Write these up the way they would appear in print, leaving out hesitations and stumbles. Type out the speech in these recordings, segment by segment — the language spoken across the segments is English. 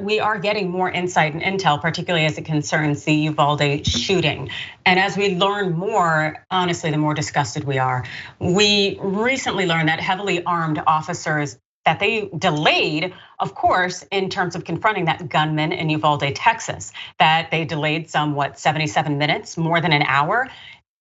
We are getting more insight and intel, particularly as it concerns the Uvalde shooting. And as we learn more, honestly, the more disgusted we are. We recently learned that heavily armed officers that they delayed, of course, in terms of confronting that gunman in Uvalde, Texas, that they delayed 77 minutes, more than an hour.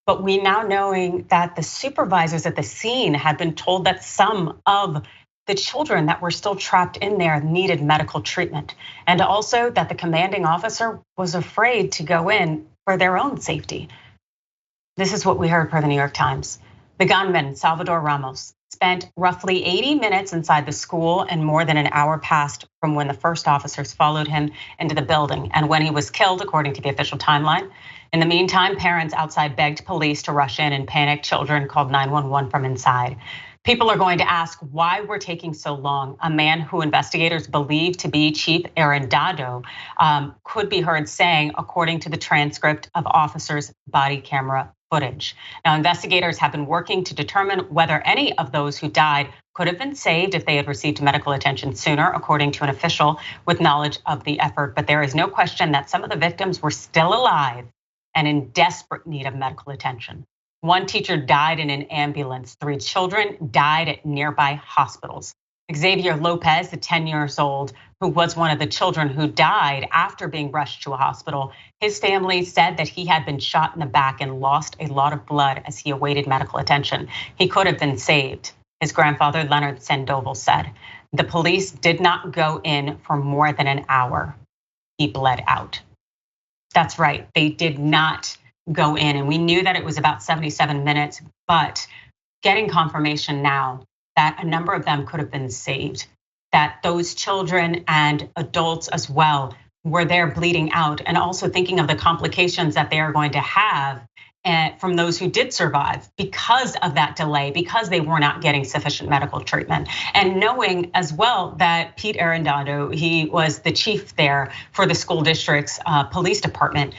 But we now knowing that the supervisors at the scene had been told that some of the children that were still trapped in there needed medical treatment. And also that the commanding officer was afraid to go in for their own safety. This is what we heard per the New York Times. The gunman, Salvador Ramos, spent roughly 80 minutes inside the school and more than an hour passed from when the first officers followed him into the building and when he was killed, according to the official timeline. In the meantime, parents outside begged police to rush in and panicked children called 911 from inside. People are going to ask why we're taking so long. A man who investigators believe to be Chief Arredondo could be heard saying, according to the transcript of officers' body camera footage. Now, investigators have been working to determine whether any of those who died could have been saved if they had received medical attention sooner, according to an official with knowledge of the effort. But there is no question that some of the victims were still alive and in desperate need of medical attention. One teacher died in an ambulance. 3 children died at nearby hospitals. Xavier Lopez, the 10 years old, who was one of the children who died after being rushed to a hospital, his family said that he had been shot in the back and lost a lot of blood as he awaited medical attention. He could have been saved, his grandfather Leonard Sandoval said. The police did not go in for more than an hour. He bled out. That's right, they did not go in, and we knew that it was about 77 minutes, but getting confirmation now that a number of them could have been saved, that those children and adults as well were there bleeding out, and also thinking of the complications that they are going to have from those who did survive because of that delay, because they were not getting sufficient medical treatment. And knowing as well that Pete Arredondo, he was the chief there for the school district's police department,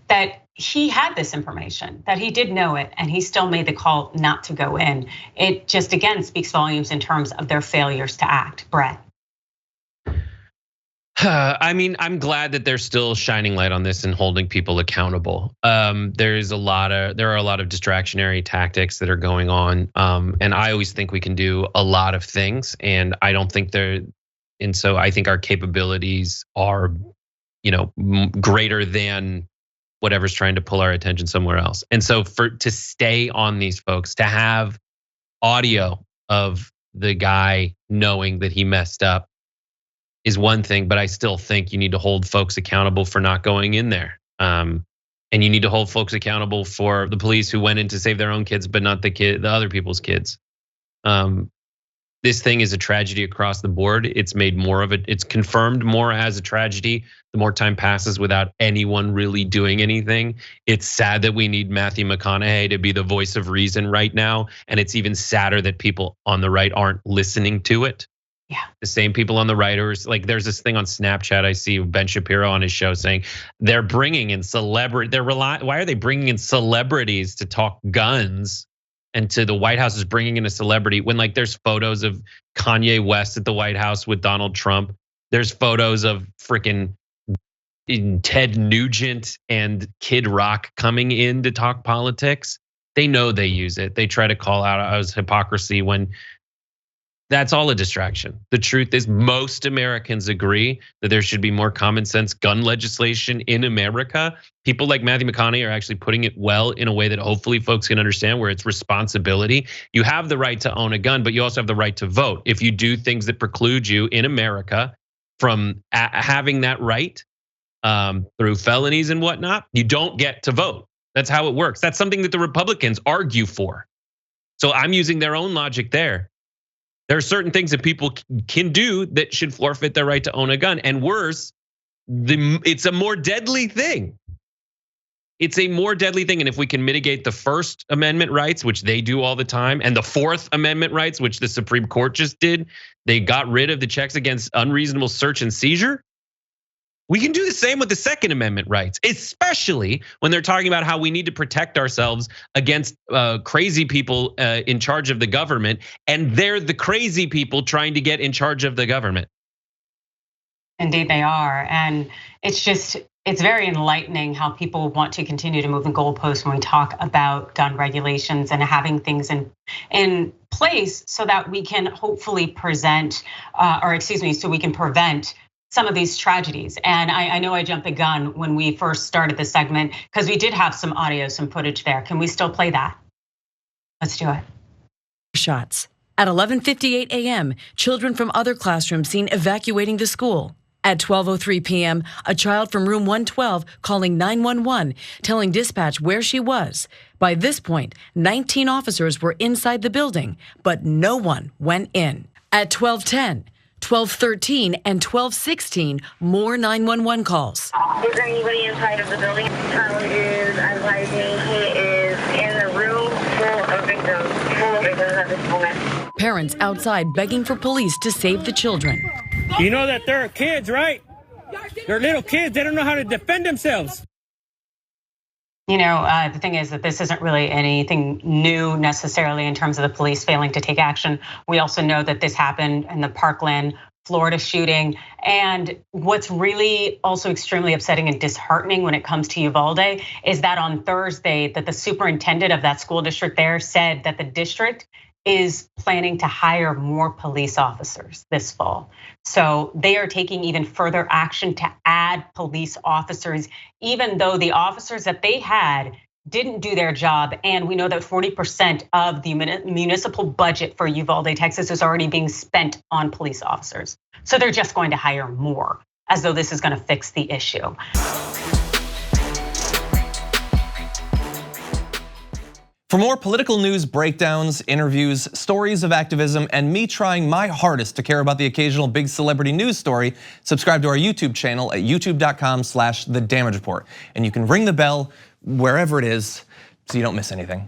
that he had this information, that he did know it, and he still made the call not to go in. It just, again, speaks volumes in terms of their failures to act. Brett. I mean, I'm glad that they're still shining light on this and holding people accountable. There are a lot of distractionary tactics that are going on, and I always think we can do a lot of things, and I don't think and so I think our capabilities are, greater than whatever's trying to pull our attention somewhere else. And so to stay on these folks, to have audio of the guy knowing that he messed up is one thing, but I still think you need to hold folks accountable for not going in there. And you need to hold folks accountable for the police who went in to save their own kids, but not the other people's kids. This thing is a tragedy across the board. It's made more of it. It's confirmed more as a tragedy the more time passes without anyone really doing anything. It's sad that we need Matthew McConaughey to be the voice of reason right now. And it's even sadder that people on the right aren't listening to it. Yeah. The same people on the right are like, there's this thing on Snapchat I see Ben Shapiro on his show saying they're bringing in why are they bringing in celebrities to talk guns? And to the White House is bringing in a celebrity when like there's photos of Kanye West at the White House with Donald Trump. There's photos of freaking Ted Nugent and Kid Rock coming in to talk politics. They know they use it. They try to call out as hypocrisy when that's all a distraction. The truth is most Americans agree that there should be more common sense gun legislation in America. People like Matthew McConaughey are actually putting it well in a way that hopefully folks can understand where it's responsibility. You have the right to own a gun, but you also have the right to vote. If you do things that preclude you in America from having that right through felonies and whatnot, you don't get to vote. That's how it works. That's something that the Republicans argue for. So I'm using their own logic there. There are certain things that people can do that should forfeit their right to own a gun. And worse, it's a more deadly thing. It's a more deadly thing. And if we can mitigate the First Amendment rights, which they do all the time, and the Fourth Amendment rights, which the Supreme Court just did, they got rid of the checks against unreasonable search and seizure. We can do the same with the Second Amendment rights, especially when they're talking about how we need to protect ourselves against crazy people in charge of the government, and they're the crazy people trying to get in charge of the government. Indeed they are, and it's very enlightening how people want to continue to move in goalposts when we talk about gun regulations and having things in place so that we can hopefully so we can prevent some of these tragedies. And I know I jumped the gun when we first started the segment because we did have some audio, some footage there. Can we still play that? Let's do it. Shots. At 11:58 a.m., children from other classrooms seen evacuating the school. At 12:03 p.m., a child from room 112 calling 911, telling dispatch where she was. By this point, 19 officers were inside the building, but no one went in. At 12:10, 12:13, and 12:16, more 911 calls. Is there anybody inside of the building? Child is advising he is in the room full of victims at this moment. Parents outside begging for police to save the children. You know that they're kids, right? They're little kids. They don't know how to defend themselves. The thing is that this isn't really anything new necessarily in terms of the police failing to take action. We also know that this happened in the Parkland, Florida shooting. And what's really also extremely upsetting and disheartening when it comes to Uvalde is that on Thursday that the superintendent of that school district there said that the district is planning to hire more police officers this fall. So they are taking even further action to add police officers, even though the officers that they had didn't do their job. And we know that 40% of the municipal budget for Uvalde, Texas is already being spent on police officers. So they're just going to hire more, as though this is going to fix the issue. For more political news breakdowns, interviews, stories of activism, and me trying my hardest to care about the occasional big celebrity news story, subscribe to our YouTube channel at youtube.com/The Damage Report. And you can ring the bell wherever it is so you don't miss anything.